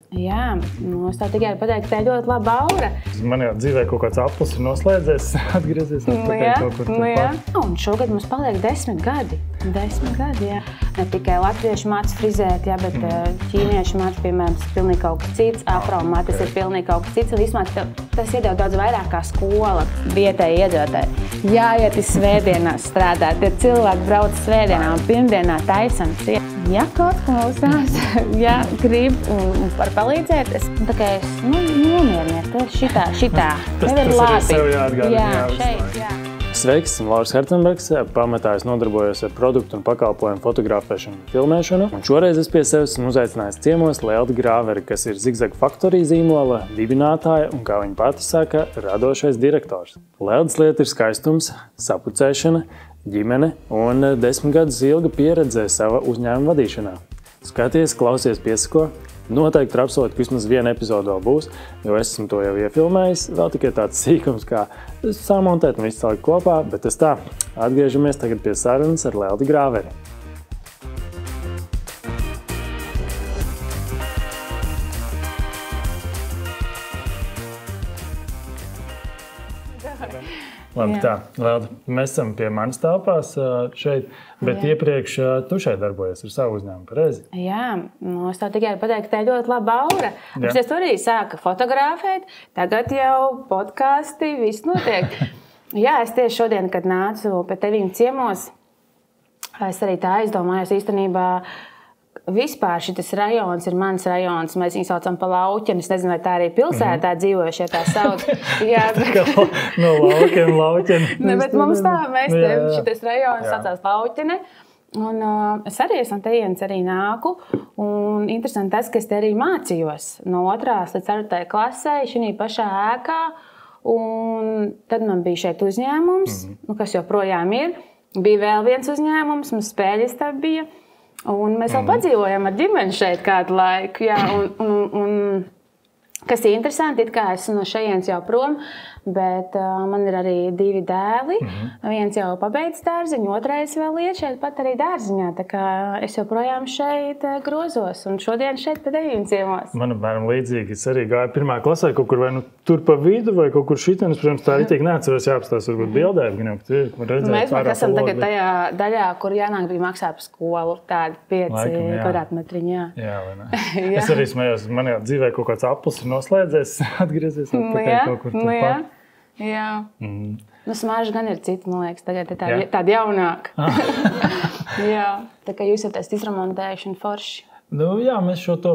Jā, es tev tikai pateicu, ka tā ir ļoti laba aura. Man jau dzīvē kaut kāds aplis ir noslēdzies, atgriezies atpakaļ kaut kur turpat. Un šogad mums paliek 10 gadi. 10 gadi, jā. Ne tikai latvieši māca frizēt, jā, bet ķīnieši māca, piemēram, tas ir pilnīgi kaut kas cits, afromā, tas ir pilnīgi kaut kas cits. Un vismaz tas iedod daudz vairāk kā skola vietēji iedzīvotāji. Jāiet svētdienās strādāt, ja cilvēki brauc svētdienā un pirmdienā taisam. Ja kaut ko klausās, ja grib un var palīdzēt, es nomierinies, tas šitā. Tas arī sev jāatgādina. Jā, šeit, jā. Sveiks, esmu Lauris Hertenbergs, pamatā es nodarbojos ar produktu un pakalpojumu fotografēšanu un filmēšanu. Un šoreiz es pie sevis esmu uzaicinājis ciemos Leldi Grāveri, kas ir Zigzag Factory zīmola dibinātāja un, kā viņa pati saka, radošais direktors. Leldas lieta ir skaistums, sapucēšana, ģimene un 10 gadus ilga pieredze sava uzņēmuma vadīšanā. Skaties, klausies, piesako. Noteikti ir apsolīt, ka vismaz viena epizode vēl būs, jo es esmu to jau iefilmējis. Vēl tikai tāds sīkums, kā samontēt un visu salikt kopā, bet tas tā. Atgriežamies tagad pie sarunas ar Leldi Grāveri. Labi, tā, Leldi, mēs esam pie manas telpās šeit, bet iepriekš tu šeit darbojies ar savu uzņēmumu, pareizi? Jā, es tev tikai pateicu, ka tā ir ļoti laba aura. Es tur arī sāku fotografēt, tagad jau podkasti, viss notiek. Jā, es tieši šodien, kad nācu pie tevīm ciemos, es arī tā aizdomājos īstenībā. Vispār šitas rajons ir mans rajons. Mēs viņu saucam pa Lauķeni. Es nezinu, vai tā arī pilsētā dzīvojušie tā sauc. Jā, no laukiem Lauķeni. Ne, bet mums tā, mēs te šitas rajons saucās Lauķene. Un es arī esmu te viens arī nāku. Un interesanti tas, ka es te arī mācījos no 2. līdz 4. klasē, šī pašā ēkā. Un tad man bija šeit uzņēmums, kas joprojām ir. Bija vēl viens uzņēmums, mums spēļistabi bija. Un mēs vēl padzīvojam ar ģimeni šeit kādu laiku. Jā, un kas ir interesanti, it kā esmu no šejienes jau prom, bet man ir arī 2 dēli. Viens jau pabeidz dārziņu, otrais vēl iet šeit pat arī dārziņā. Tā kā es joprojām šeit grozos un šodien šeit pie tevīm ciemos. Man apmēram līdzīgi. Es arī gāju 1. klasē kaut kur vai tur pa vidu vai kaut kur šitien. Es, protams, tā ritīgi neatceros jāapstās varbūt bildē. Mēs esam tagad tajā daļā, kur jānāk bija maksā par skolu. Tādi 5 kvadrātmetriņi, jā. Jā, vai ne? Es arī smējos, man jau dzīvē kaut kāds aplis ir noslēdzies, atgriezies atpakaļ kaut kur turpat. Jā. Smarža gan ir cita, man liekas, tagad ir tāda jaunāka. Jā, tā kā jūs esat izremontējuši un forši. Jā, mēs šo to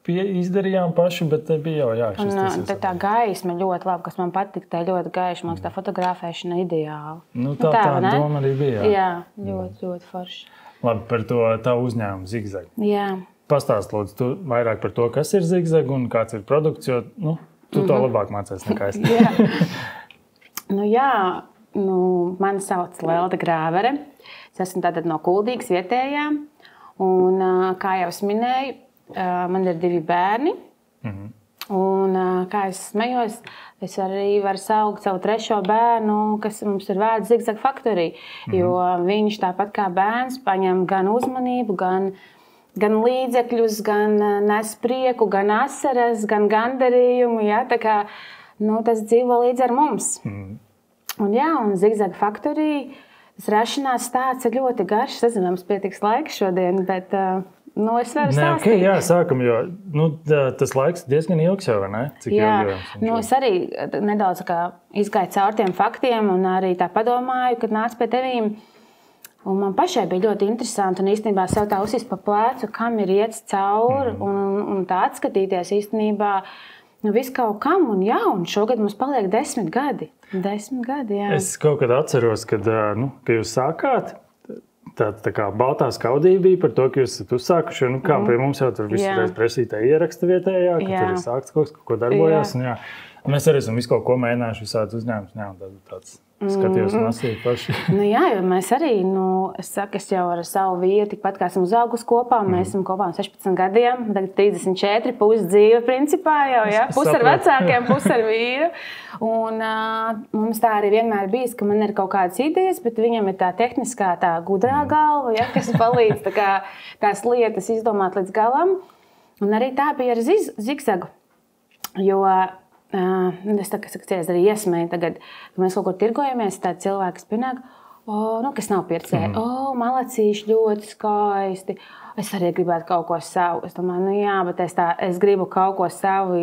izdarījām paši, bet bija jau šis tas. Tā gaisma ļoti labi, kas man patika, tā ļoti gaiša, man liekas, tā fotografēšana ideāli. Tā doma arī bija. Jā, ļoti forši. Labi, par to tavu uzņēmumu Zigzag. Jā. Pastāst, lūdzu, tu vairāk par to, kas ir Zigzag un kāds ir produkts, jo tu to labāk mācies nekā es. Mani sauc Leldi Grāvere. Es esmu tātad no Kuldīgas vietējā. Un, kā jau es minēju, man ir 2 bērni. Un, kā es smējos, es arī varu saukt savu 3. bērnu, kas mums ir vārds Zigzag Factory. Jo viņš tāpat kā bērns paņem gan uzmanību, gan līdzekļus, gan nes prieku, gan asaras, gan gandarījumu. Ja? Tā kā tas dzīvo līdz ar mums. Un Zigzag Factory, tas rašanās stāsts ir ļoti garš. Es nezinu, mums pietiks laiks šodien, bet es varu stāstīt. Jā, sākam, jo tas laiks diezgan ilgs jau, vai ne? Cik ilgi es arī nedaudz izgāju caur tiem faktiem un arī tā padomāju, kad nācu pie tevīm. Un man pašai bija ļoti interesanti un īstenībā sev tā uzsist pa plecu, kam ir iets cauri un tā atskatīties īstenībā visu kaut kam. Un šogad mums paliek 10 gadi. 10 gadi, jā. Es kaut kad atceros, kad jūs sākāt, tā kā baltā skaudība bija par to, ka jūs esat uzsākuši. Kā pie mums jau tur visreiz presītē ieraksta vietējā, ka tur ir sākts kaut ko darbojās. Mēs arī esam visu kaut ko mēģinājuši visādi uzņēmumus. Tāds skatījos lasīt paši. Jā, jo mēs arī, es jau ar savu vīru, tikpat kā esam uzaugusi kopā, mēs esam kopā 16 gadiem, tagad 34, pusi dzīve principā jau, pusi ar vecākiem, pusi ar vīru. Un mums tā arī vienmēr bijis, ka man ir kaut kādas idejas, bet viņam ir tā tehniskā, tā gudrā galva, kas palīdz tās lietas izdomāt līdz galam. Un arī tā bija ar zigzagu. Jo es tā, kas arī iesmēju tagad, ka mēs kaut kur tirgojamies, tādi cilvēki, kas pienāk, kas nav pircēji. Malacīši ļoti skaisti. Es arī gribētu kaut ko savu. Es domāju, jā, bet es gribu kaut ko savu.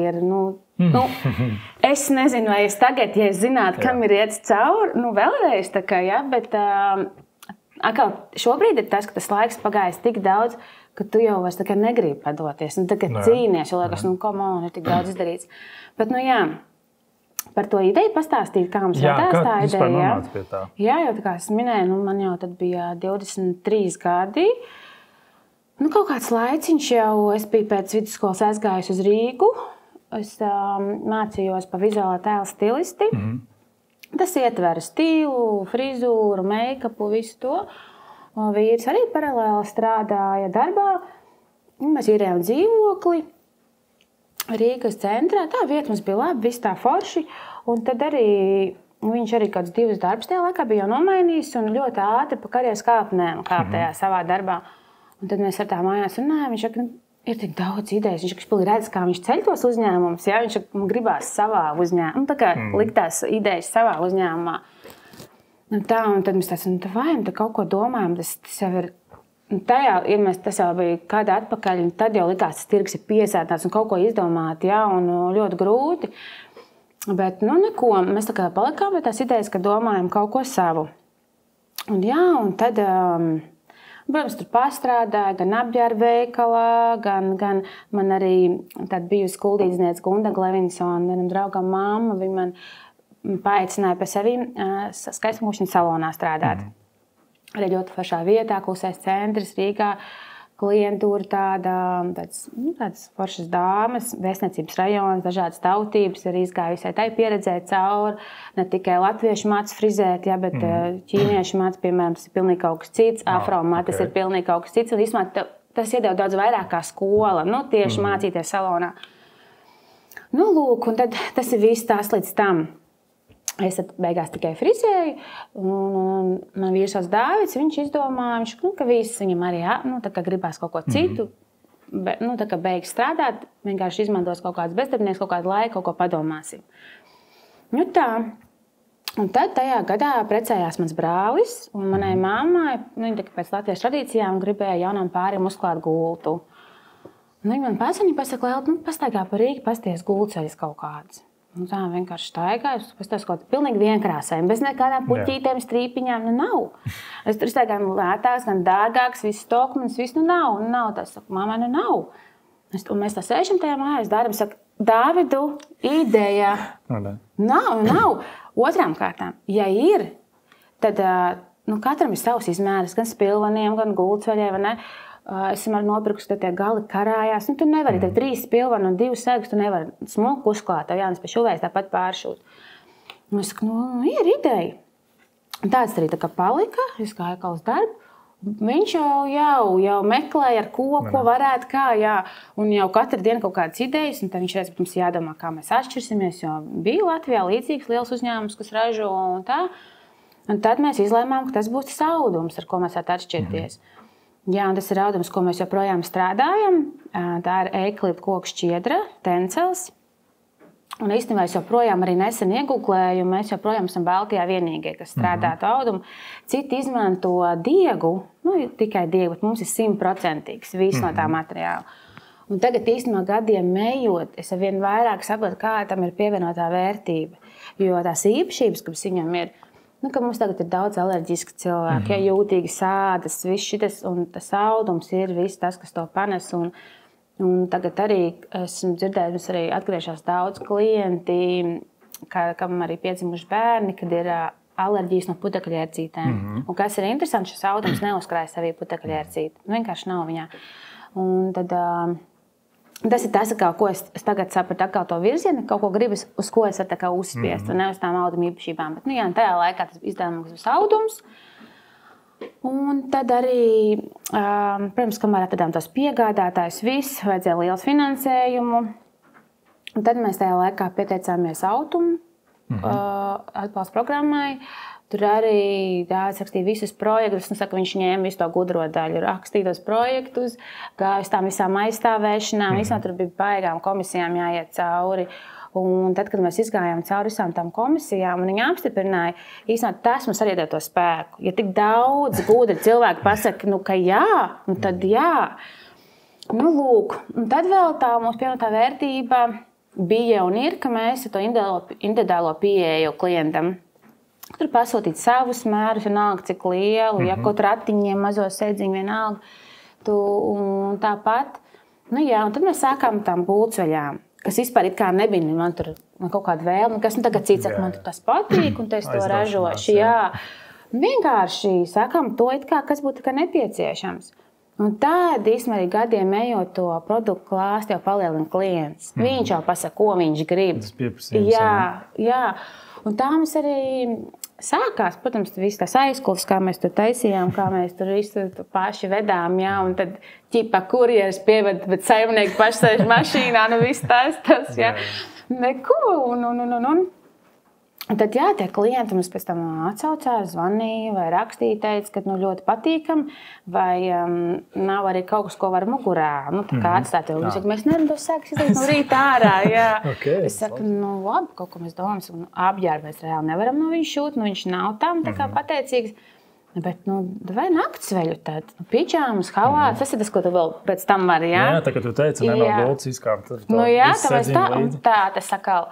Es nezinu, vai es tagad, ja es zinātu, kam ir iet cauri, vēlreiz tā kā, bet atkal šobrīd ir tas, ka tas laiks pagājis tik daudz, ka tu jau vairs negribi padoties. Tagad cīnies, jo liekas, ir tik daudz izdarīts. Bet, par to ideju pastāstīt, kā mums radās tā ideja. Jā, jau tā kā es minēju, man jau tad bija 23 gadi. Kaut kāds laiciņš jau, es biju pēc vidusskolas aizgājusi uz Rīgu. Es mācījos pa vizuālā tēla stilisti. Tas ietver stilu, frizūru, make-upu, visu to. Vīrs arī paralēli strādāja darbā. Mēs īrējām dzīvokli Rīgas centrā. Tā vieta mums bija laba, viss tā forši. Un tad arī viņš arī kāds 2 darbus tajā laikā bija jau nomainījis un ļoti ātri pa karjeras kāpnēm kāptajā savā darbā. Un tad mēs ar tā mājās runājām. Viņš saka, ir tik daudz idejas. Viņš redz, kā viņš ceļ tos uzņēmumus. Ja? Viņš gribās savā uzņēmumā. Tā kā liktās idejas savā uzņēmumā. Un tad mēs tā kaut ko domājam. Tas jau ir tajā, tas jau bija kādā atpakaļ, un tad jau likās, tas tirgus ir piesētāts un kaut ko izdomāt, un ļoti grūti. Bet, neko, mēs tā kā palikām pie tās idejas, ka domājam kaut ko savu. Un tad, protams, tur pastrādāja gan apģērba veikalā, gan man arī tāda bijusi kuldīdzniece Gunda Glevinsona, vienam draugam mamma, viņa man paaicināja pie sevi skaistumkūšana salonā strādāt. Arī ļoti foršā vietā, klusais centrs Rīgā, klientūra tādas foršas dāmas, vēstniecības rajons, dažādas tautības, arī izgājusiet tai pieredzēt cauri. Ne tikai latviešu māca frizēt, bet ķīniešu māca, piemēram, tas ir pilnīgi kaut kas cits, afro māca, tas ir pilnīgi kaut kas cits. Un īstenībā tas iedeva daudz vairāk kā skola, tieši mācīties salonā. Lūk, un tad tas ir viss tās līdz tam. Es beigās tikai frizēju, un man vīrs sauc Dāvids, viņš izdomāja, ka viss viņam arī gribās kaut ko citu, bet beigas strādāt, vienkārši izmantos kaut kāds bezdarbnieks, kaut kādu laiku, kaut ko padomāsim. Tā. Un tad tajā gadā precējās mans brālis, un manai mammai, viņa pēc latviešu tradīcijām gribēja jaunam pārim uzklāt gultu. Viņa man pasaka, pastaigā pa Rīgu, pasties gultceļas kaut kādas. Tā vienkārši staigāju, pastāstu kaut kādu pilnīgi vienkrāsēm, bez nekādām puķītēm, strīpiņām, nav. Es tur staigāju gan lētāks, gan dārgāks, viss stokmanis, viss nav. Tas saka, mamma, nav. Un mēs tā sēžam tajā mājās, dārām, saka, Dāvidu, ideja. Nav. Otrām kārtām, ja ir, tad katram ir savs izmērs, gan spilvaniem, gan gultceļiem, vai ne? Esam arī nopirkusi, ka tie gali karājās. Tu nevari, 3 spilvani un 2 segas, tu nevari smuku uzklāt. Tev jānes pie šuvējas tāpat pāršūt. Es saku, ir ideja. Tāds arī tā kā palika, es gāju kā uz darbu. Viņš jau meklēja, ar ko varētu, kā, un jau katru dienu kaut kādas idejas, un tad viņš reiz, mums jādomā, kā mēs atšķirsimies, jo bija Latvijā līdzīgs liels uzņēmums, kas ražo un tā. Un tad mēs izlēmām, ka tas būs tas audums, ar ko mēs varētu atšķirties. Un tas ir audums, ko mēs joprojām strādājam. Tā ir eiklīta koku šķiedra, tencels. Un īstenībā es joprojām arī nesen iegūklēju, mēs joprojām esam Baltijā vienīgie, kas strādā to audumu. Citi izmanto diegu, tikai diegu, bet mums ir 100% viss no tā materiāla. Un tagad īstenībā gadiem ejot, es arvien vairāk saprotu, kā tam ir pievienotā vērtība. Jo tās īpašības, kas viņam ir, ka mums tagad ir daudz alerģiski cilvēki, jūtīgi sādas, viss šitas, un tas audums ir viss tas, kas to panes. Un tagad arī esmu dzirdējis, mums arī atgriežas daudz klienti, kam arī piedzimuši bērni, kad ir alerģijas no putekļērcītēm. Un kas ir interesanti, šis audums neuzkrāja sevī putekļērcīti. Vienkārši nav viņā. Un tad tas ir tas, ko es tagad sapratu, kā to virzienu, kaut ko gribas, uz ko es varu uzspiest, un ne uz tām auduma īpašībām. Bet, tajā laikā tas izdevums būs audums. Un tad arī, protams, kamēr atradām tos piegādātājus, viss, vajadzēja liels finansējumu. Un tad mēs tajā laikā pieteicāmies autumu atbalsta programmai. Tur arī rakstīja visus projektus. Viņš ņēma visu to gudro daļu, rakstīja tos projektus, gāja uz tām visām aizstāvēšanām. Vismaz tur bija baigām komisijām jāiet cauri. Un tad, kad mēs izgājām cauri visām tām komisijām, un viņi apstiprināja, īstenībā tas mums arī dod to spēku. Ja tik daudz gudri cilvēki pasaka, ka jā, tad jā. Lūk, un tad vēl tā mūsu pievienotā vērtība bija un ir, ka mēs to individuālo pieeju klientam. Tur pasūtīt savus mērus, vienalga cik lielu, ja kaut ratiņiem, mazo sēdziņu vienalga. Un tāpat. Un tad mēs sākām tām pulcveļām, kas vispār it kā nebija. Man tur kaut kāda vēlme, kas tagad cits saka, man tas patīk, un es to ražošu. Vienkārši sākām to, kas būtu nepieciešams. Un tad, īstenībā, gadiem ejot to produktu klāstu, jau palielina klients. Viņš jau pasaka, ko viņš grib. Tas pieprasījums. Jā. Un tā mums arī sākās, protams, viss tas aizkulis, kā mēs tur taisījām, kā mēs tur visu paši vedām, un tad ķipa kurjeris pieved, bet saimnieki paši sēž mašīnā, viss tas, jā. Neko, un tad, tie klienti mums pēc tam atsaucās, zvanīja vai rakstīja, teica, ka ļoti patīkam, vai nav arī kaut kas, ko var mugurā, kā atstāt. Viņi saka, mēs nevaram to sākt izdarīt no rīta ārā, jā. Es saku, labi, kaut ko mēs domājam, apģērbu mēs reāli nevaram no viņš šūt, viņš nav tam tā kā pateicīgs. Bet, vai naktsveļu tad? Pidžāmas, halāts, tas ir tas, ko tu vēl pēc tam vari, jā? Jā, tā kā tu teici, nemā bolts izkāpt. Tā, tas sakal.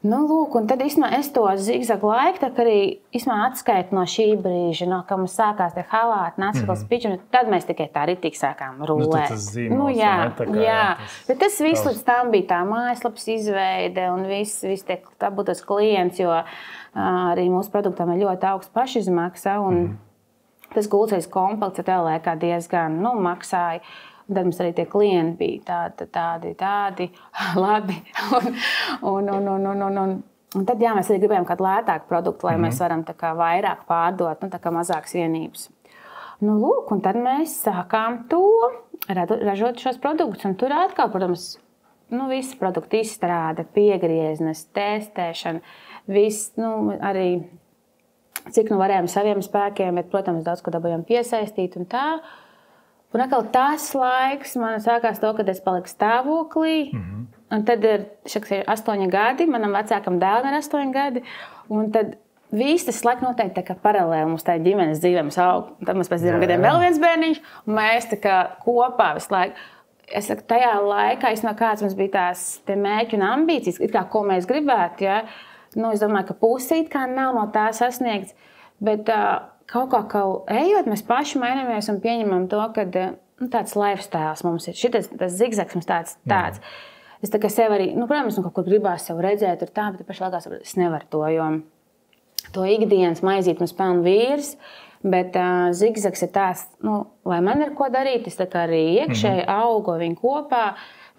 Lūk, un tad īstenībā es to zigzagu laiku arī atskaitu no šī brīža, kad mums sākās tie halāti, nācās pidžami, tad mēs tikai tā ritīgi sākām rulēt. Tas zīmols, jā. Bet tas viss līdz tam bija tā mājaslapas izveide un viss tā būtu tas klients, jo arī mūsu produktam ir ļoti augsts pašizmaksa un tas gultais komplekts tajā laikā diezgan maksāja. Tad mums arī tie klienti bija tādi labi. Un tad mēs arī gribējām kādu lētāku produktu, lai mēs varam vairāk pārdot, mazākas vienības. Lūk, un tad mēs sākām to ražot šos produktus. Un tur atkal, protams, visa produkta izstrāde, piegrieznes, testēšana, viss, arī cik varējām saviem spēkiem, bet, protams, daudz ko dabūjām piesaistīt un tā. Un atkal tas laiks man sākās to, kad es paliku stāvoklī. Un tad ir 8 gadi, manam vecākam dēlam ir 8 gadi. Un tad viss tas laiks noteikti tā kā paralēli mums tā ģimenes dzīvē. Tad mums pēc 2 gadiem vēl viens bērniņš, un mēs tā kā kopā visu laiku. Es saku, tajā laikā, kāds mums bija tās mērķi un ambīcijas, it kā ko mēs gribētu. Ja? Es domāju, ka pusi it kā nav no tā sasniegts. Bet kaut kā ejot, mēs paši mainamies un pieņemam to, ka tāds lifestyles mums ir. Tas zigzags mums tāds. Es tā kā sev arī, protams, kaut kur gribās sev redzēt, bet pašā laikā es nevaru to, jo to ikdienas maizīt mums pelna vīrs, bet zigzags ir tās, lai man ir ko darīt, es tā kā arī iekšēji augu viņu kopā,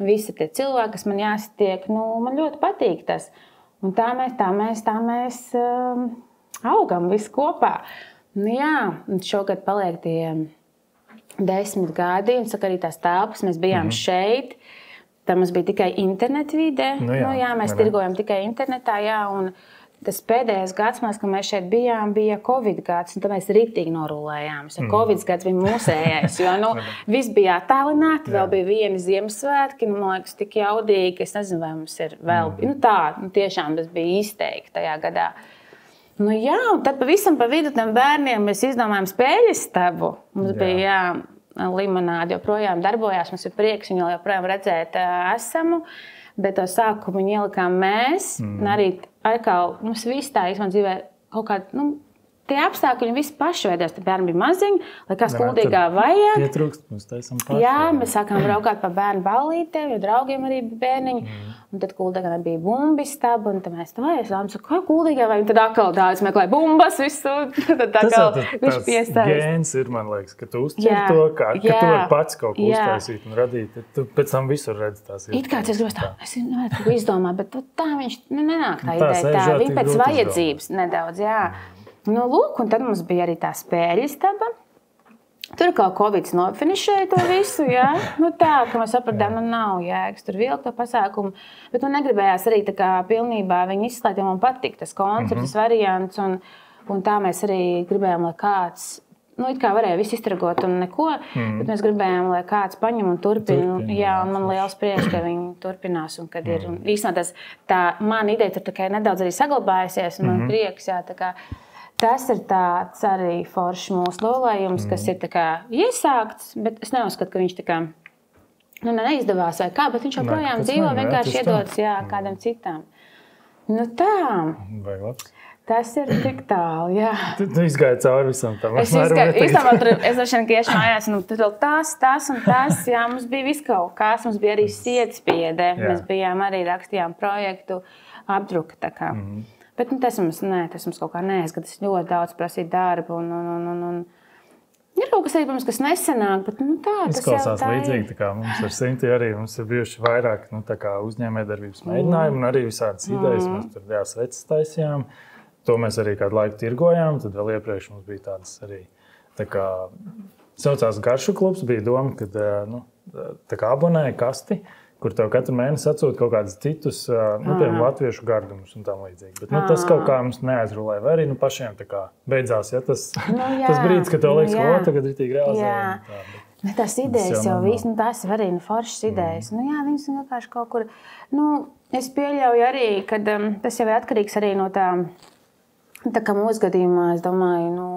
visi tie cilvēki, kas man jāsatiek, man ļoti patīk tas. Un tā mēs augam visi kopā. Šogad paliek tie 10 gadi, un saka arī tās telpas, mēs bijām šeit, tā mums bija tikai internetvide, mēs tirgojam tikai internetā, un tas pēdējais gads, kad mēs šeit bijām, bija Covid gads, un tad mēs ritīgi norulējām. Covid gads bija mūsējais, jo viss bija attālināti, vēl bija vieni Ziemassvētki, man liekas, tik jaudīgi, ka es nezinu, vai mums ir vēl, tiešām tas bija izteikti tajā gadā. Un tad pavisam pa vidu tam bērniem mēs izdomājām spēļistabu. Mums bija, limonāde joprojām darbojās, mums ir prieks viņu joprojām redzēt esamu, bet to sākumu ielikām mēs. Arī mums viss tā dzīvē kaut kāda, tie apstākļi visi paši veidojās. Tie bērni bija maziņi, lai kāds kuldīgā vajag. Pietrūkst, mums taisam paši. Jā, mēs sākām braukāt pa bērnu ballītēm, jo draugiem arī bija bērniņi. Un tad kuldīgā bija bumbistaba, un tad mēs vajadzām, kā kuldīgā vajag, un tad atkal daudz meklē bumbas visu. Tad atkal viņš piesaist. Gēns ir, man liekas, ka tu uzķer to, ka tu vari pats kaut ko uztaisīt un radīt. Tu pēc tam visur redz tās ir. It kāds es gribas tā, es nevaru kaut ko izdomāt, bet tā viņš nenāk tā ideja tā. Viņa pēc vajadzības nedaudz, lūk, un tad mums bija arī tā spēļistaba. Tur kā Covid nofinišēja to visu, tā, ka mēs sapratām, nav jēgas tur vilkt to pasākumu, bet man negribējās arī tā kā pilnībā viņu izslēgt, jo man patīk tas koncepts, tas variants, Un tā mēs arī gribējām, lai kāds, it kā varēja visu iztragot un neko, bet mēs gribējām, lai kāds paņem un turpina. Jā, un man liels prieks, ka viņi turpinās un kad ir. Un īstenībā tā mana ideja tur tikai nedaudz arī saglabājusies un man prieks, jā, tā kā tas ir tāds arī foršs mūsu lolējums, kas ir tā kā iesākts, bet es neuzskatu, ka viņš tā kā neizdevās vai kā, bet viņš joprojām dzīvo, vienkārši iedodas kādam citam. Nu tā. Vajag labs. Tas ir tik tālu, jā. Tu izgāji cauri visam tam. Es īstenībā tur, es droši vien iešu mājās, un tur vēl tas un tas, jā, mums bija viss kaut kas, mums bija arī sietspiede, mēs bijām arī rakstījām projektu apdruka tā kā. Bet tas mums kaut kā neaizgad, tas ļoti daudz prasīja darbu un ir kaut kas arī, protams, kas nesanāk, bet tā, tas jau izklausās līdzīgi, tā kā mums ar Sinti arī mums ir bijuši vairāk tā kā uzņēmējdarbības mēģinājumi un arī visādas idejas, mēs tur sveces taisījām. To mēs arī kādu laiku tirgojām, tad vēl iepriekš mums bija tādas arī, tā kā saucās Garšu klubs, bija doma, kad tā kā abonēja kasti, kur tev katru mēnesi atsūta kaut kādus citus, piemēram, latviešu gardumus un tam līdzīgi. Bet tas kaut kā mums neaizrulēja, vai arī pašiem tā kā beidzās, tas brīdis, kad tev liekas, ka tagad ir tik realizējumi. Tās idejas jau viss, tās ir arī foršas idejas. Viņas vienkārši kaut kur, es pieļauju arī, ka tas jau ir atkarīgs arī no tā kā mūsu gadījumā, es domāju,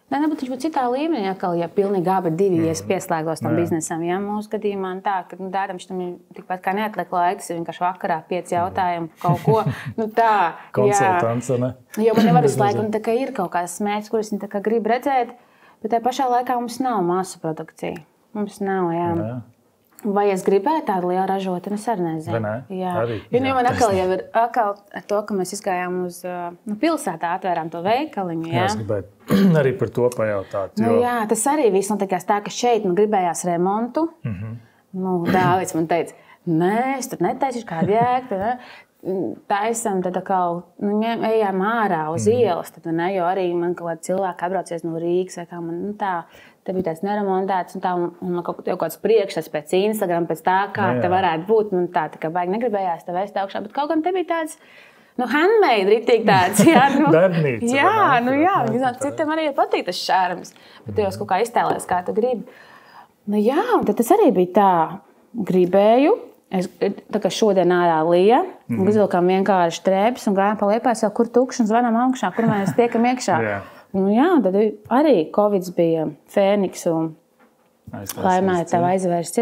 nebūtu viņš būtu citā līmenī, ja pilnīgi abi divi pieslēgos tam biznesam. Ja? Mūsu gadījumā tā, ka dārām šitam tikpat kā neatliek laiks, ir vienkārši vakarā 5 jautājumu kaut ko. Tā, konsultants, ne? Jo man nevar visu laiku, un tā kā ir kaut kāds mērķis, kurus viņi tā kā grib redzēt, bet tajā pašā laikā mums nav masu produkcija. Mums nav, jā. Vai es gribēju tādu lielu ražotni, es arī nezinu. Jā. Man atkal jau ir ar to, ka mēs izgājām uz pilsētā, atvērām to veikaliņu. Jā, es gribēju arī par to pajautāt. Jā, tas arī viss notikās tā, ka šeit gribējās remontu. Dāvids man teica, nē, es tur netaisīšu kādu jēgu. Taisam, tad ejām ārā uz ielas, tad, jo arī man kaut kādi cilvēki atbraucies no Rīgas, vai kā man te bija tāds neremontēts, un man kaut kāds priekšstats pēc Instagram, pēc tā, kā te varētu būt, tā kā baigi negribējās te vēst augšā, bet kaut gan te bija tāds, handmade, ritīgi tāds, darbnīca. Jā, citiem arī patīk tas šārams, bet tu jau kaut kā iztēlēs, kā tu gribi. Un tad tas arī bija tā, gribēju, tā kā šodien ārā lija, izvilkām vienkārši trēpes un gājām pa Liepājas, kur tukši un zvanām augšā, kur mēs tiekam iekšā. Tad arī Covid bija Fēniks un laimēja tev aizvērst.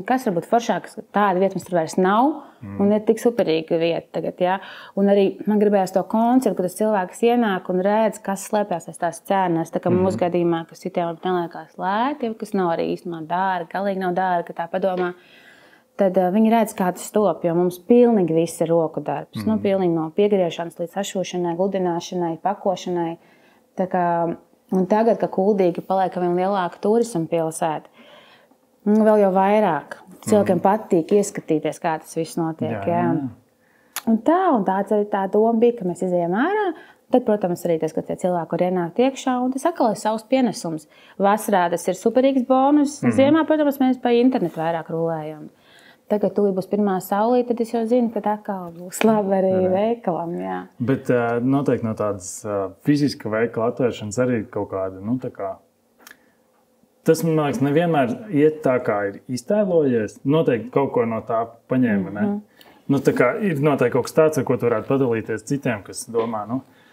Kas varbūt foršāks, tāda vieta mums tur vairs nav un ir tik superīga vieta tagad. Ja? Un arī man gribējās to koncertu, kad tas cilvēks ienāk un redz, kas slēpjas aiz tās cenas. Tā kā mūsu gadījumā, kas citiem neliekās lēti, kas nav arī īstenībā dārgi, galīgi nav dārgi, ka tā padomā. Tad viņi redz, kā tas top, jo mums pilnīgi viss ir roku darbs. Pilnīgi no piegriešanas līdz sašūšanai, gludināšanai, pakošanai. Tā kā, un tagad, ka Kuldīga paliek vien lielāka turisma pilsēta, vēl jau vairāk. Cilvēkiem patīk ieskatīties, kā tas viss notiek. Jā. Un tāds arī tā doma bija, ka mēs izejam ārā. Tad, protams, arī tas, ka tie cilvēki var ienākt iekšā, un tas atkal ir savs pienesums. Vasarā tas ir superīgs bonus. Ziemā, protams, mēs pa internetu vairāk rulējam. Tagad tūlīt būs pirmā saulīte, tad es jau zinu, ka atkal būs labi arī veikalam. Jā. Bet noteikti no tādas fiziska veikala atvēršanas arī kaut kāda, tā kā... Tas, man liekas, nevienmēr iet tā, kā ir iztēlojies. Noteikti kaut ko no tā paņēma, ne? Tā kā ir noteikti kaut kas tāds, ar ko tu varētu padalīties citiem, kas domā,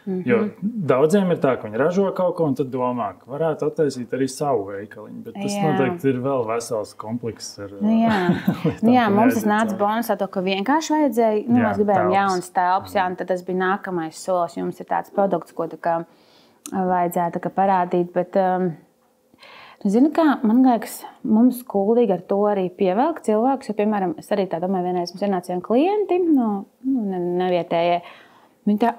Jo daudziem ir tā, ka viņi ražo kaut ko un tad domā, ka varētu attaisīt arī savu veikaliņu, bet tas noteikti ir vēl vesels komplekss ar mums tas nāca bonusā to, ka vienkārši vajadzēja, mēs gribējām jaunas telpas, un tad tas bija nākamais solis, jums ir tāds produkts, ko vajadzētu parādīt, bet zini kā, man liekas, mums Kuldīgi ar to arī pievelk cilvēkus, jo, piemēram, es arī tā domāju, vienreiz mums ienāca klienti, nevietējie. Viņi tā,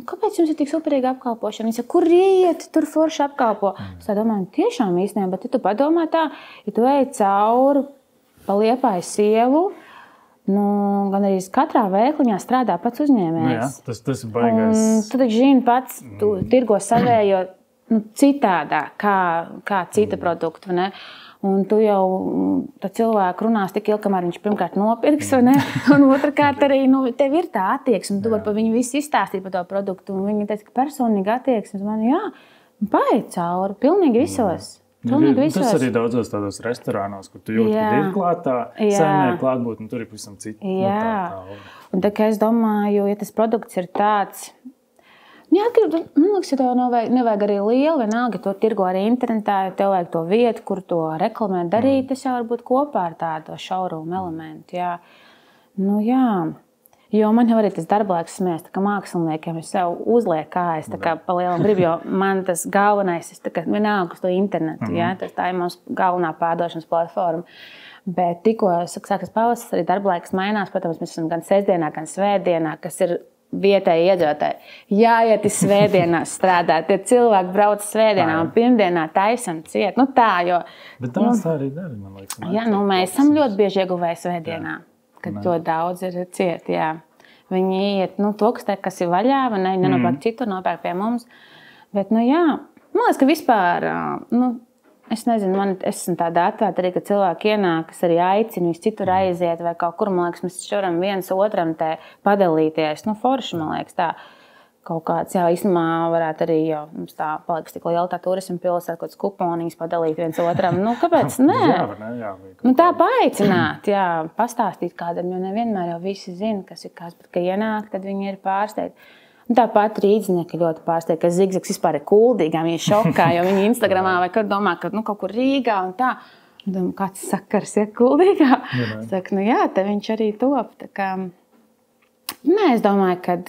kāpēc jums ir tik superīga apkalpošana? Viņi saka, kur iet, tur forši apkalpo. Es tā domāju, tiešām īstenībā, bet tu padomā tā, ja tu ej cauri pa Liepājas ielu, gan arī katrā veikliņā strādā pats uzņēmējs. Jā, tas ir baigais. Tu taču zini pats, tu tirgo savējo citādā, kā cita produktu, ne? Un tu jau cilvēku runās tik ilgi, kamēr viņš pirmkārt nopirks, vai ne? Un otrkārt arī tev ir tā attieksme. Tu vari par viņu visu izstāstīt par to produktu. Un viņi teica, ka personīgi attieksme. Man, paiet cauri. Pilnīgi visos. Tas arī daudzos tādos restorānos, kur tu jūti, ka ir klātā saimnieka klātbūtne, tur ir pavisam cita. Un tā kā es domāju, ja tas produkts ir tāds... Man liekas, ja tev nevajag arī lielu, vienalga, to tirgo arī internetā, ja tev vajag to vietu, kur to reklamēt, darīt, tas jau var būt kopā ar tādu showroom elementu. Jo man jau arī tas darblaiks smēs, tā kā māksliniekiem es sev uzlieku kājas, tā kā pa lielam gribu, jo man tas galvenais, es tā kā vienalga uz to internetu, tā ir mums galvenā pārdošanas platforma. Bet tikko sākas pavasaris, arī darblaiks mainās, protams, mēs esam gan sestdienā, gan svētdienā, kas ir vietēji iedzīvotāji. Jāiet uz svētdienās strādāt. Tie cilvēki brauc svētdienā un pirmdienā taisam ciet. Bet daudz tā arī dara, man liekas. Mēs esam ļoti bieži ieguvēji svētdienā, kad ļoti daudz ir ciet. Viņi iet kas ir vaļā, vai ne? Viņi nenopērk citur, nopērk pie mums. Bet, man liekas, ka vispār... Es nezinu, es esmu tāda atvērta arī, ka cilvēki ienāk, kas arī aicina visu citur aiziet vai kaut kur, man liekas, mēs varam viens otram te padalīties. Forši, man liekas, tā kaut kāds, īstenībā varētu arī, jo mums tā paliks tik liela tā turisma pilsēta, kaut kāds kuponīs padalīt viens otram. Kāpēc? Nē. Tā paaicināt, pastāstīt kādam, jo nevienmēr jau visi zina, kas ir kas, bet, ka ienāk, tad viņi ir pārsteigti. Tāpat rīdznieki ļoti pārsteigti, ka Zigzags vispār ir kuldīgā, viņi ir šokā, jo viņi Instagramā vai kur domā, ka kaut kur Rīgā un tā. Domā, kāds sakars ir kuldīgā? Saku, te viņš arī top. Es domāju, ka,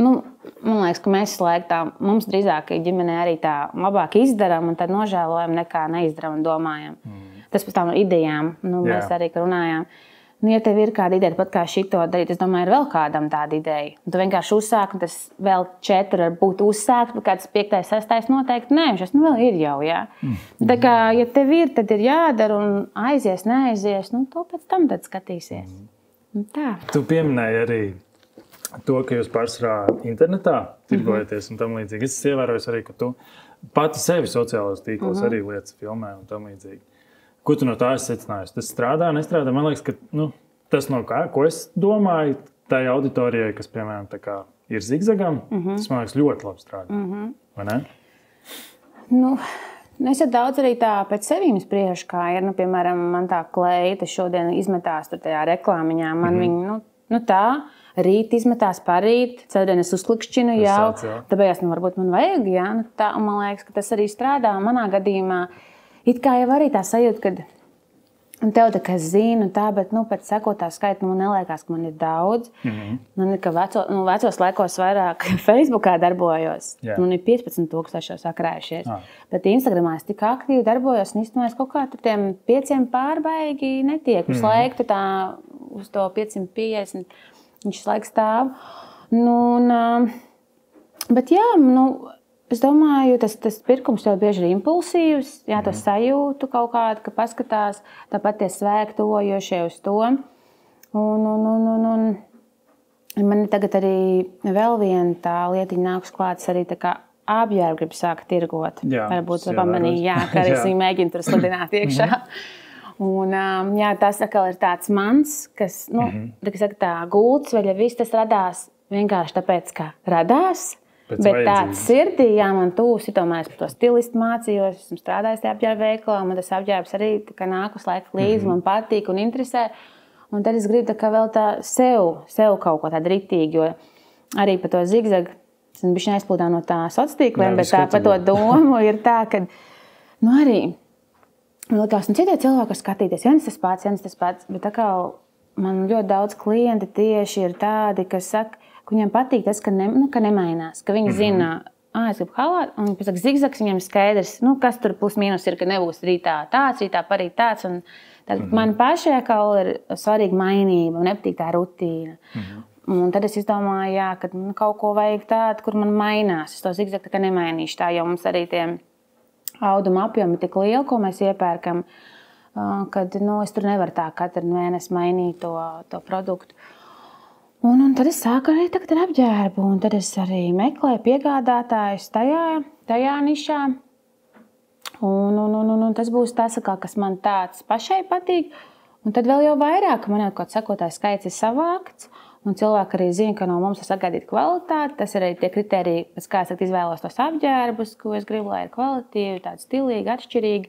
man liekas, ka mēs slēgtām, mums drīzāk ģimenē arī tā labāk izdaram un tad nožēlojam nekā neizdaram un domājam. Tas pēc tām idejām, mēs arī runājām. Ja tev ir kāda ideja, pat kā šito darīt, es domāju, ir vēl kādam tāda ideja. Tu vienkārši uzsāk, un tas vēl 4 var būt uzsākt, bet kāds 5, 6 noteikti nē, šis vēl ir jau, Tā kā, ja tev ir, tad ir jādara un aizies, neaizies, to pēc tam tad skatīsies. Tā. Tu pieminēji arī to, ka jūs pārsvarā internetā tirgojaties un tam līdzīgi. Es ievēroju arī, ka tu pati sevi sociālos tīklos arī lietas filmē un tam līdzīgi. Ko tu no tā esi secinājusi? Tas strādā, nestrādā? Man liekas, ka tas no kā, ko es domāju, tai auditorijai, kas, piemēram, tā kā ir Zigzagam, tas, man liekas, ļoti labi strādā. Vai ne? Es jau daudz arī tā pēc sevīm spriežu, kā ir, piemēram, man tā kleita šodien izmetās tur tajā reklāmiņā. Man viņa, tā, rīt izmetās parīt, ceturtdien es uzklikšķinu jau, tāpēc, varbūt man vajag, tā, un man liekas, ka tas arī strādā. Manā gadījumā it kā jau arī tā sajūta, ka tev tā kā zina, bet pēc sekotā skaita man neliekas, ka man ir daudz. Man ir, ka vecos laikos vairāk Facebookā darbojos. Man ir 15,000 sakrājušies. Bet Instagramā es tik aktīvi darbojos un īstenībā es kaut kā tur tiem 5 pārbaigi netiek. Uz laiku tā uz to 550 viņš laiks stāv. Bet es domāju, tas pirkums jau bieži ir impulsīvs, to sajūtu kaut kādu, ka paskatās, tāpat tie svēki tuvojošie uz to. Un man tagad arī vēl viena tā lietiņa nākus klāts arī tā kā apģērbu grib sākt tirgot. Varbūt pamanīja, ka arī viņi mēģina tur slidināt iekšā. Un tas atkal ir tāds mans, kas, tā gults, vai viss tas radās vienkārši tāpēc, ka radās. Bet tāds sirdī, man tūs, tomēr es par to stilistu mācījos, esmu strādājis tajā apģērba veikalā, man tas apģērbs arī nāk uz laiku līdzi, man patīk un interesē. Un tad es gribu vēl tā sev kaut ko tādu ritīgi, jo arī par to Zigzagu, es bišķi aizplūdā no tā sociāliem, bet tā par to domu ir tā, ka, arī, man likās, citie cilvēki var skatīties, viens tas pats, bet tā kā man ļoti daudz klienti tieši ir tādi, kas saka, ka viņiem patīk tas, ka nemainās, ka viņi zina, es gribu halāt, un pēc tam Zigzags viņiem skaidrs, kas tur plus mīnus ir, ka nebūs rītā tāds, rītā parīt tāds, un tad man pašai ir svarīga mainība, un nepatīk tā rutīna. Un tad es izdomāju, ka kaut ko vajag tādu, kur man mainās, es to Zigzagu tā kā nemainīšu tā, jo mums arī tie auduma apjomi tik lieli, ko mēs iepērkam, kad, es tur nevaru tā katru mēnesi mainīt to produktu. Un tad es sāku arī tagad ar apģērbu, un tad es arī meklēju piegādātājus tajā nišā. Un tas būs tas, kas man tāds pašai patīk. Un tad vēl jau vairāk man jau kaut kāds sekotājs skaits ir savākts. Un cilvēki arī zina, ka no mums ir sagaidīta kvalitāte. Tas ir arī tie kriteriji, pēc kā es izvēlos tos apģērbus, ko es gribu, lai ir kvalitīvi, tādi stilīgi, atšķirīgi.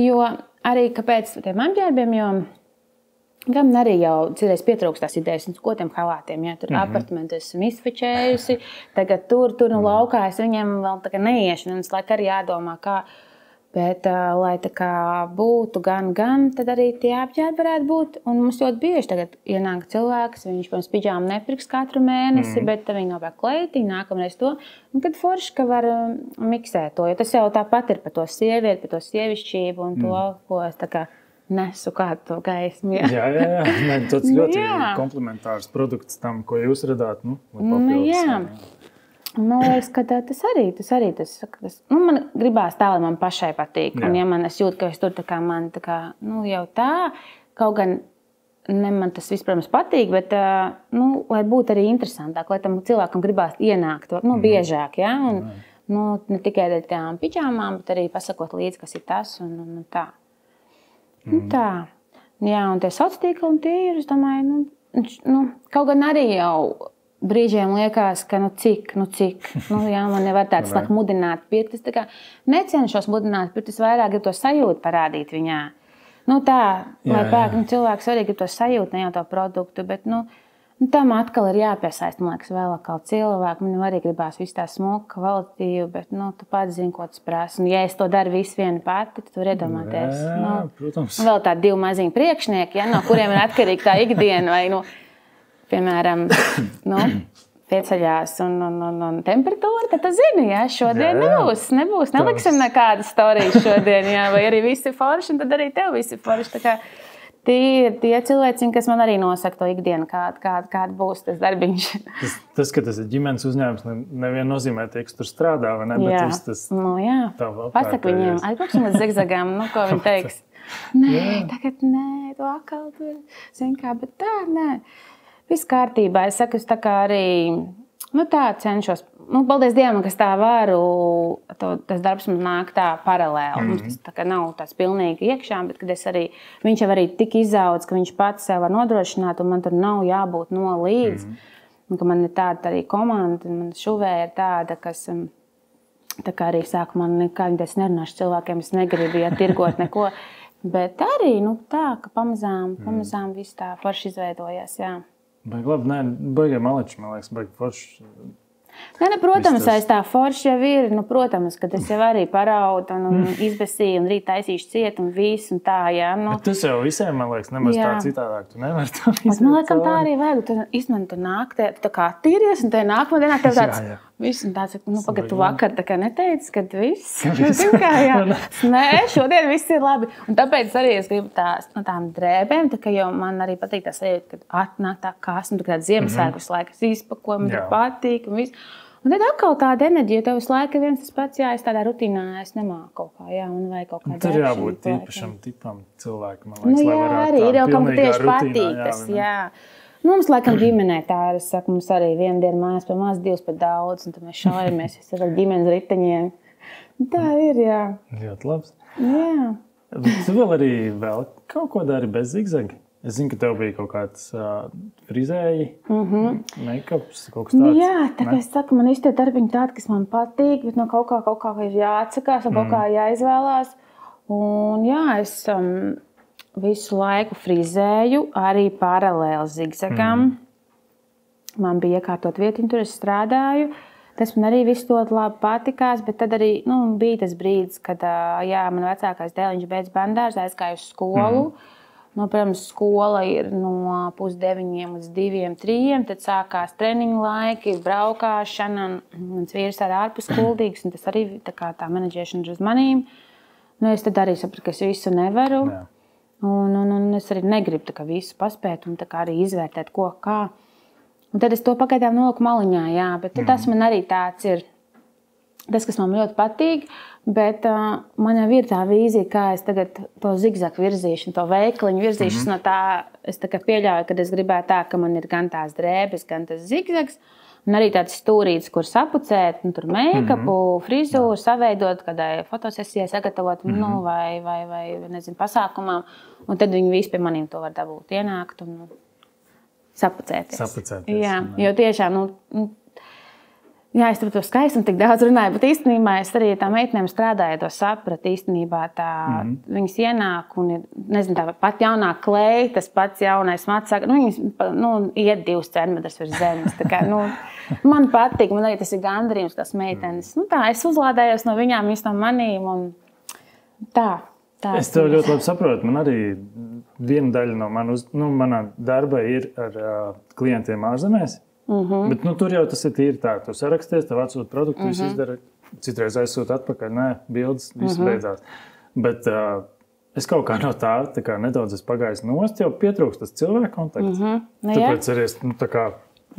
Jo arī kāpēc tiem apģērbiem, jo gan arī jau citreiz pietrūkst tās idejas, ko tiem halātiem, ja tur apartamentu esmu izfečējusi, tagad tur laukā es viņiem vēl tā kā neiešu, un es laik arī jādomā, kā. Bet, lai tā kā būtu gan, tad arī tie apģērbi varētu būt. Un mums ļoti bieži tagad ienāk cilvēks, viņš, protams, pidžāmu nepirks katru mēnesi, bet viņi nopērk kleitiņu, nākamreiz to. Un kad forši, ka var miksēt to, jo tas jau tāpat ir par to sievieti, par to sievišķību un to, ko es tā kā nesu kādu to gaismu. Jā. Tas ļoti komplementārs produkts tam, ko jūs radāt. Man liekas, ka tas arī man gribās tā, lai man pašai patīk. Un ja man es jūtu, ka es tur tā kā man tā kā, jau tā, kaut gan ne man tas viss, protams, patīk, bet, lai būtu arī interesantāk, lai tam cilvēkam gribās ienākt, biežāk, ja? Un, ne tikai tām pidžāmām, bet arī pasakot līdzi, kas ir tas un tā. Tā. Jā, un tie sociātīkli un tie ir, es domāju, kaut gan arī jau brīžiem liekas, ka cik. Man nevar tāds mudināt pirkt. Es tā kā necenšos mudināt pirkt, es vairāk gribu to sajūtu parādīt viņā. Tā, lai pērk, cilvēks arī grib to sajūtu, ne jau to produktu, bet, tam atkal ir jāpiesaist, man liekas, vēl atkal cilvēku. Man arī gribās visu tā smuka, kvalitīvu, bet, tu pats zini, ko tas prasa. Un, ja es to daru visu viena pati, tad tu var iedomāties. Protams. Vēl tādi 2 maziņi priekšnieki, no kuriem ir atkarīgi tā ikdiena vai, piemēram, pieceļās un temperatūra, tad tu zini, šodien nebūs, neliksim nekādas storijas šodien, vai arī visi forši, un tad arī tev visi forši. Tā kā tie cilvēci, kas man arī nosaka to ikdienu, kāda būs tas darbiņš. Tas, ka tas ir ģimenes uzņēmums, nevien nozīmē tie, kas tur strādā, vai ne? Bet tas pasaka viņiem, aizbrauksim uz zigzagām, ko viņi teiks. Tagad tu atkal tur, zini kā, bet tā, nē. Viss kārtībā. Es saku, es tā kā arī tā cenšos. Paldies Dievam, ka tā varu. Tas darbs man nāk tā paralēli. Tas tā kā nav tāds pilnīgi iekšā, bet kad viņš jau arī tik izaudz, ka viņš pats sev var nodrošināt, un man tur nav jābūt no līdz. Un ka man ir tāda arī komanda, un man šuvēja ir tāda, kas tā kā arī sāka man nekā, es nerunāšu cilvēkiem, es negribu tirgot neko. Bet arī tā, ka pamazām viss tā forši izveidojās, jā. Baigi labi, baigi maleči, man liekas, baigi forši. Protams, aiz tā forši jau ir. Protams, ka es jau arī paraudu un izbesīju un rīt taisīšu ciet un visu un tā, jā. Bet tas jau visiem, man liekas, nemaz tā citādāk. Tu nevar to izdarīt. Man liekas, tā arī vajag. Tu nāk, tu kā attīries un te nākamā dienā tev tāds viss un tāds, pagad tu vakar tā kā neteici, kad viss. Nē, šodien viss ir labi. Un tāpēc arī es gribu tām drēbēm, tā kā jau man arī patīk tā sajūta, kad atnāk tā kās un tu kā Ziemassvētkus laikas izpako, man tā patīk un viss. Un tad atkal tāda enerģija, tev visu laiku viens tas pats, es tādā rutīnā, es nemāku kaut kā, un vai kaut kā tur jābūt īpašam tipam cilvēkam, man liekas, lai varētu arī ir jau kam tieši patīk tas, jā. Mums, laikam, ģimenē tā ir, es saku, mums arī viena diena mājās pie maz, 2 pat daudz, un tad mēs šaujamies ar ģimenes riteņiem. Tā ir, jā. Ļoti labs. Jā. Tu vēl kaut ko dari bez zigzagi? Es zinu, ka tev bija kaut kāds frizēji, make-ups, kaut kas tāds. Jā, tā kā es saku, man īsti darbiņi tādi, kas man patīk, bet no kaut kā ir jāatsakās un kaut kā jāizvēlās. Un jā, es visu laiku frizēju, arī paralēli zigzagam. Man bija iekārtot vietiņu, tur es strādāju. Tas man arī viss ļoti labi patikās, bet tad arī bija tas brīdis, kad man vecākais dēliņš beidz bērndārzu, aizgāju uz skolu. Protams, skola ir no 8:30 līdz 2:00, 3:00, tad sākās treniņu laiki, braukāšana, mans vīrs ir ārpuskuldīgs, un tas arī tā menedžēšana ir uz manīm. Es tad arī sapratu, ka es visu nevaru, un es arī negribu visu paspēt un arī izvērtēt, ko kā. Un tad es to pagaidām noliku maliņā, jā, bet tas man arī tāds ir, tas, kas man ļoti patīk. Bet man jau ir tā vīzija, kā es tagad to zigzagu virzīšu, to veikliņu virzīšu. No tā, es tā kā pieļauju, ka es gribētu tā, ka man ir gan tās drēbes, gan tas zigzags. Un arī tāds stūrītis, kur sapucēt, nu, tur make-upu, frizūru, saveidot, kādai fotosesijai sagatavot, nu, vai nezinu, pasākumam. Un tad viņi visi pie maniem to var dabūt, ienākt un sapucēties. Jā, jo tiešām, nu, jā, es par to skaistumu tik daudz runāju, bet īstenībā es arī tā meitenēm strādāju, to sapratu īstenībā tā, viņas ienāk un, nezinu, tā pat jaunā Kleja, tas pats jaunais Mats, nu, viņas, nu, iet 2 centimetrus virs zemes, tā kā, nu, man patīk, man arī tas ir gandarījums, tās meitenes, nu, tā, es uzlādējos no viņām, viņas no manīm un tā. Es tev ļoti labi saprotu, man arī viena daļa no manā darba ir ar klientiem ārzemēs. Bet nu, tur jau tas ir tīri tā, tu saraksties, tev atsūt produktu, visu izdara, citreiz aizsūt atpakaļ, nē, bildes, viss beidzās. Bet es kaut kā no tā kā nedaudz pagājis nost, jau pietrūkst tas cilvēku kontakts. Tāpēc arī es, nu, tā kā,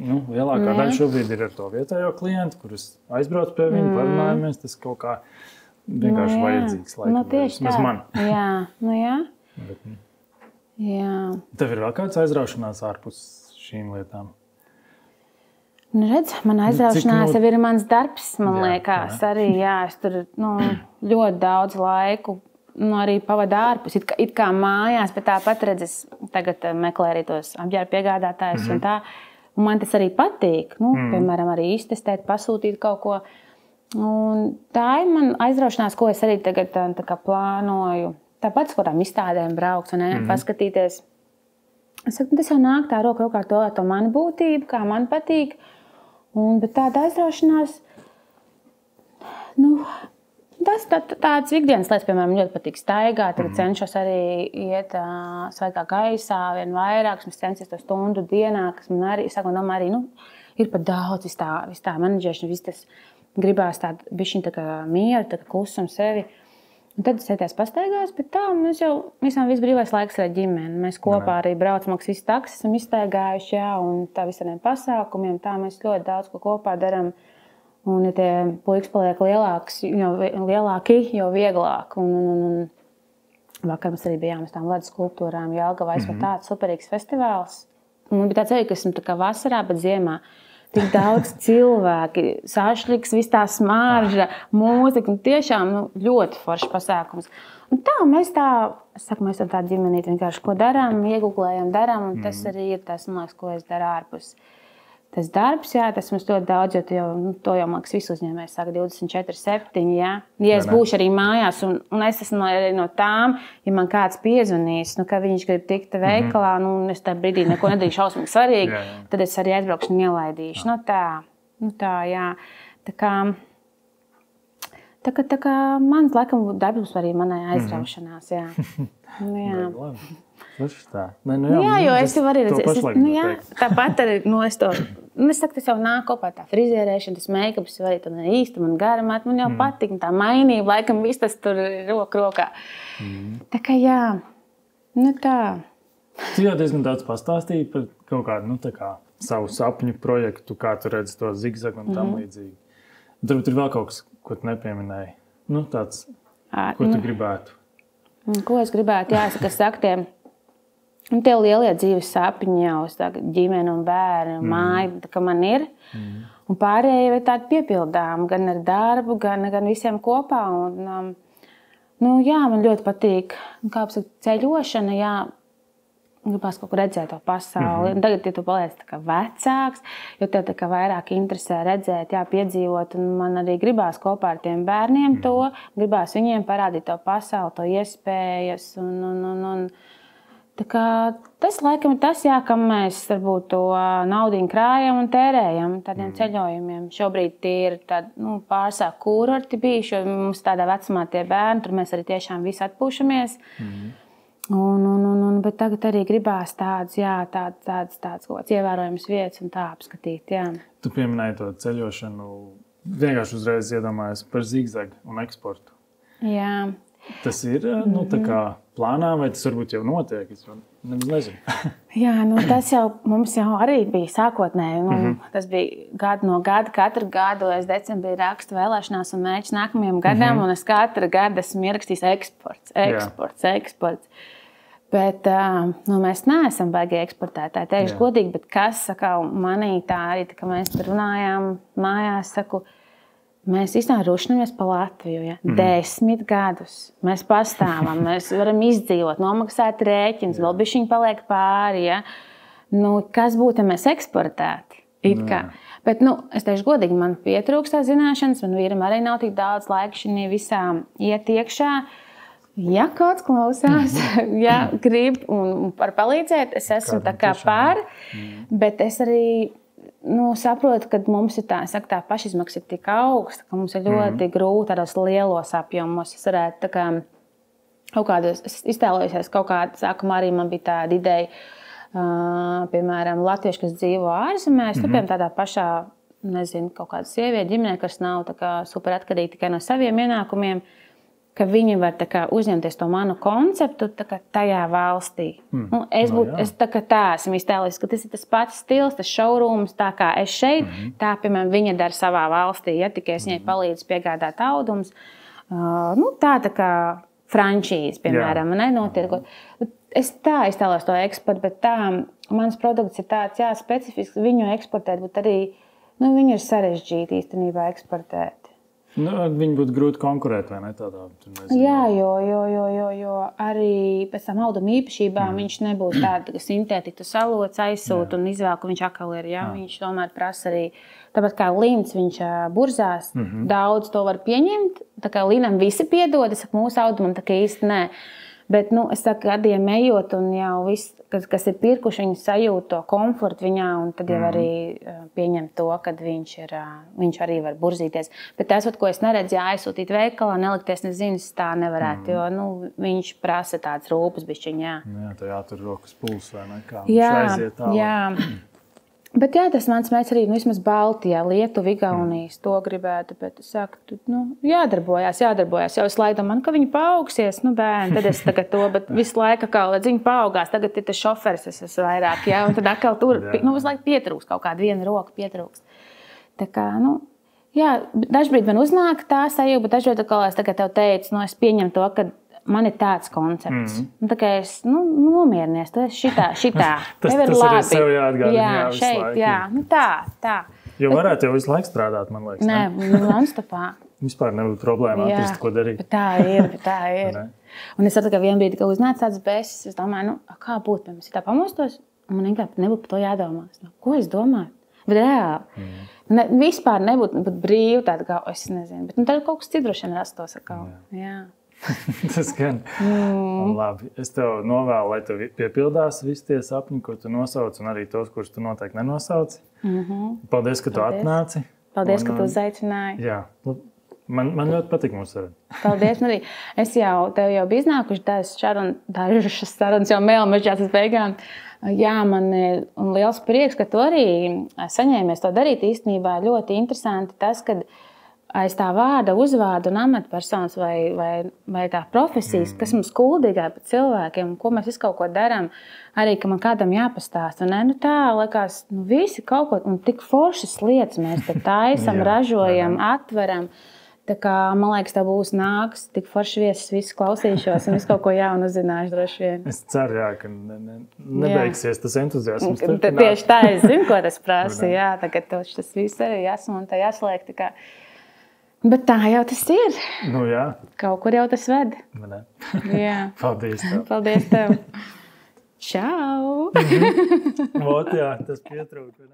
nu, lielākā daļa šobrīd ir ar to vietējo klientu, kurus aizbrauc pie viņu, parunājamies, tas kaut kā vienkārši vajadzīgs laikam. Nu, tieši tā. Man. Jā, nu jā. Bet, Jā. Tev ir vēl kāds aizraušanās ārpus šīm lietām? Nu, redz, man aizraušanās jau ir mans darbs, man liekas. Arī, jā, es tur ļoti daudz laiku arī pavadu ārpus. It kā mājās, bet tāpat redz, es tagad meklēju arī tos apģērbu piegādātājus un tā. Un man tas arī patīk. Nu, piemēram, arī iztestēt, pasūtīt kaut ko. Un tā ir man aizraušanās, ko es arī tagad tā kā plānoju. Tāpat ar kādām izstādēm braukt un paskatīties. Es saku, tas jau nāk tā roku rokā ar to manu būtību, kā man patīk. Bet tāda aizraušanās, nu, tāds ikdienas lietas, piemēram, ļoti patīk staigāt. Tagad cenšos arī iet svaigā gaisā vien vairāk. Es censies to stundu dienā, kas man arī, saku, arī, nu, ir pat daudz vis tā menedžēšana, viss tas gribās tādu bišķiņ tā kā mieru, tā kā klusum sevi. Un tad es sēties pastaigās, bet tā, mēs jau visam viss brīvais laiks ar ģimeni. Mēs kopā arī braucam, visu taksi esam izstaigājuši, jā, un tā visādiem pasākumiem, tā mēs ļoti daudz ko kopā darām. Un, ja tie puikas paliek lielāki, jo vieglāk. Un vakar mēs arī bijām uz tām ledus skulptūrām Jelgavais, vai tāds superīgs festivāls. Un man bija tāds arī, ka esmu tā kā vasarā, bet ziemā. Tik daudz cilvēki, sašļiks, viss tā smarža, mūzika, un tiešām ļoti foršs pasākums. Un tā, mēs tā ģimenīti vienkārši ko darām, iegūglējam, darām, un tas arī ir tas, man liekas, ko es daru ārpus. Tas darbs, jā, tas mums ļoti daudz, jo to jau, man liekas, visu uzņēmēji saka 24/7, jā. Ja es būšu arī mājās, un es esmu arī no tām, ja man kāds piezvanīs, ka viņš grib tikt veikalā, un es tajā brīdī neko nedarīšu šausmīgi svarīgi, tad es arī aizbraukšu un ielaidīšu. Tā, jā. Tā kā mans, laikam, darbs arī manai aizraušanās, jā. Jā. Jā, jo es jau arī redzēju, tāpat arī, es saku, tas jau nāk kopā tā frizierēšana, tas make-ups arī tā īsti, man garamāt, man jau patīk, tā mainība, laikam viss tas tur ir rokā. Tā kā jā, tā. Tu jau diezgan daudz pastāstīji par kaut kādu, tā kā savu sapņu projektu, kā tu redzi to zigzagu un tam līdzīgi. Turbūt ir vēl kaut kas, ko tu nepieminēji, tāds, ko tu gribētu. Ko es gribētu, jāsaka, saktiem. Un tie lielie dzīves sapņi jau, ģimene un bērni un māja, tā kā man ir. Un pārējie ir tādi piepildām, gan ar darbu, gan visiem kopā. Un, jā, man ļoti patīk, kā pasaka, ceļošana, jā, gribās kaut kur redzēt to pasauli. Un tagad, ja tu paliec tā kā vecāks, jo tev tā kā vairāk interesē redzēt, jā, piedzīvot, un man arī gribās kopā ar tiem bērniem to, gribās viņiem parādīt to pasauli, to iespējas un tā kā tas laikam ir tas, jā, kam mēs varbūt to naudiņu krājam un tērējam tādiem ceļojumiem. Šobrīd tie ir pārsāk kurorti bijuši, jo mums tādā vecumā tie bērni, tur mēs arī tiešām visi atpūšamies. Bet tagad arī gribās tādas kaut kāds ievērojams vietas un tā apskatīt, jā. Tu pieminēji to ceļošanu, vienkārši uzreiz iedomājies par zigzagu un eksportu. Jā. Tas ir tā kā plānā, vai tas varbūt jau notiek? Es nezinu. Jā, tas jau mums jau arī bija sākotnēji. Tas bija gadu no gada. Katru gadu es decembrī rakstu vēlēšanās un mērķus nākamajam gadam, un es katru gadu esmu ierakstījis eksports. Bet mēs neesam baigi eksportētāji. Teikšu godīgi, bet kas manī tā arī, ka mēs tur runājām mājās, saku, mēs īstenībā rušinamies pa Latviju. Ja? 10 gadus mēs pastāvam, mēs varam izdzīvot, nomaksāt rēķinus, vēl bišķiņi paliek pāri. Ja? Nu, kas būtu, ja mēs eksportētu? Bet, es teikšu godīgi, man pietrūkst tās zināšanas, man vīram arī nav tik daudz laika šī visā iet iekšā. Ja kāds klausās, ja grib un par palīdzēt, es esmu tā kā pār, bet es arī saprotu, ka mums ir tā pašizmaksa ir tik augsta, ka mums ir ļoti grūti tādos lielos apjomos. Es varētu tā kā kaut kādos, es iztēlojusies kaut kādā, sākumā arī man bija tāda ideja, piemēram, latvieši, kas dzīvo ārzemēs, piemēram, tādā pašā, nezinu, kaut kāda sieviete ģimenē, kas nav tā kā super atkarīgi tikai no saviem ienākumiem, ka viņi var uzņemties to manu konceptu tajā valstī. Es esmu iztēlojusies, ka tas ir tas pats stils, tas showrooms, tā kā es šeit, tā, piemēram, viņa dara savā valstī, ja tikai es viņai palīdzu piegādāt audumus. Tā kā frančīze, piemēram, notirgot. Es tā iztēlos to eksportu, bet tā, mans produkts ir tāds, specifisks, viņu eksportēt, bet arī, viņu ir sarežģīti īstenībā eksportēt. Viņi būtu grūti konkurēt, vai ne tādā? Jā, jo arī pēc tam auduma īpašībām viņš nebūs tāda, ka sintētiku salots aizsūt un izvēl, ka viņš akal ir. Ja? Viņš tomēr prasa arī, tāpat kā lins, viņš burzās, daudz to var pieņemt. Tā kā linam visi piedod, es saku, mūsu audumam tā kā īsti nē. Bet, es saku, gadiem ejot un jau viss, kas ir pirkuši, viņi sajūt to komfortu viņā un tad jau arī pieņem to, kad viņš arī var burzīties. Bet tas, ko es neredzu, aizsūtīt veikalā, nelikties nezinis, tā nevarētu, jo viņš prasa tāds rūpes bišķiņ, jā. Tā jātur rokas puls vai ne, kā viņš aiziet tālāk. Jā. Bet tas mans mērķis arī, vismaz Baltijā, Lietuva, Igaunijas, to gribētu, bet es saku, jādarbojās. Jau es laiku man, ka viņi paaugsies, bērni, tad es tagad to, bet visu laiku, lai viņi paaugās, tagad ir tas šoferis, es esmu vairāk, un tad atkal tur, visu laiku pietrūkst, kaut kāda viena roka pietrūkst. Tā kā, dažbrīd man uznāk tā sajūta, bet dažbrīd, kā es tagad tev teicu, es pieņemu to, ka man ir tāds koncepts. Tā kā es nomierinies, tu esi šitā. Tas arī sev jāatgādina. Jā, šeit, tā. Jo varētu jau visu laiku strādāt, man liekas. Nē, non-stopā. Vispār nebūtu problēma atrast, ko darīt. Bet tā ir. Un es saprotu, ka vienā brīdī, kad uznāca tāds bēsis, es domāju, kā būtu, ja mēs tā pamostos, un man vienkārši nebūtu par to jādomā. Ko es domāju? Bet reāli. Vispār nebūtu brīvi tāda, kā es nezinu. Bet tad kaut kas cits droši vien rastos atkal. Jā. Tas gan. Labi. Es tev novēlu, lai tev piepildās visi tie sapņi, ko tu nosauc, un arī tos, kurus tu noteikti nenosauci. Paldies, ka tu atnāci. Paldies, ka tu uzaicināji. Jā. Man ļoti patīk mūsu saruna. Paldies. Tev jau bija iznākuši dažas sarunas jau mēlmežģās uz beigām. Jā, man ir liels prieks, ka tu arī saņēmies to darīt. Īstenībā ļoti interesanti tas, kad aiz tā vārda, uzvārda un amatpersonas vai tā profesijas, kas mums kuldīgā par cilvēkiem, ko mēs visu kaut ko darām, arī, ka man kādam jāpastāst. Tā, liekas, visi kaut ko, un tik foršas lietas mēs te taisam, ražojam, atveram. Tā kā, man liekas, tā būs nāks, tik forši viesis visu klausīšos un visu kaut ko jaunu uzzināšu droši vien. Es ceru, ka nebeigsies tas entuziasms. Tieši tā, es zinu, ko tas prasa. Jā, tagad tas viss arī jāsam un tā jāsliek. Bet tā jau tas ir. Jā. Kaut kur jau tas ved. Jā. Paldies tev. Paldies tev. Čau! Jā, tas pietrūka.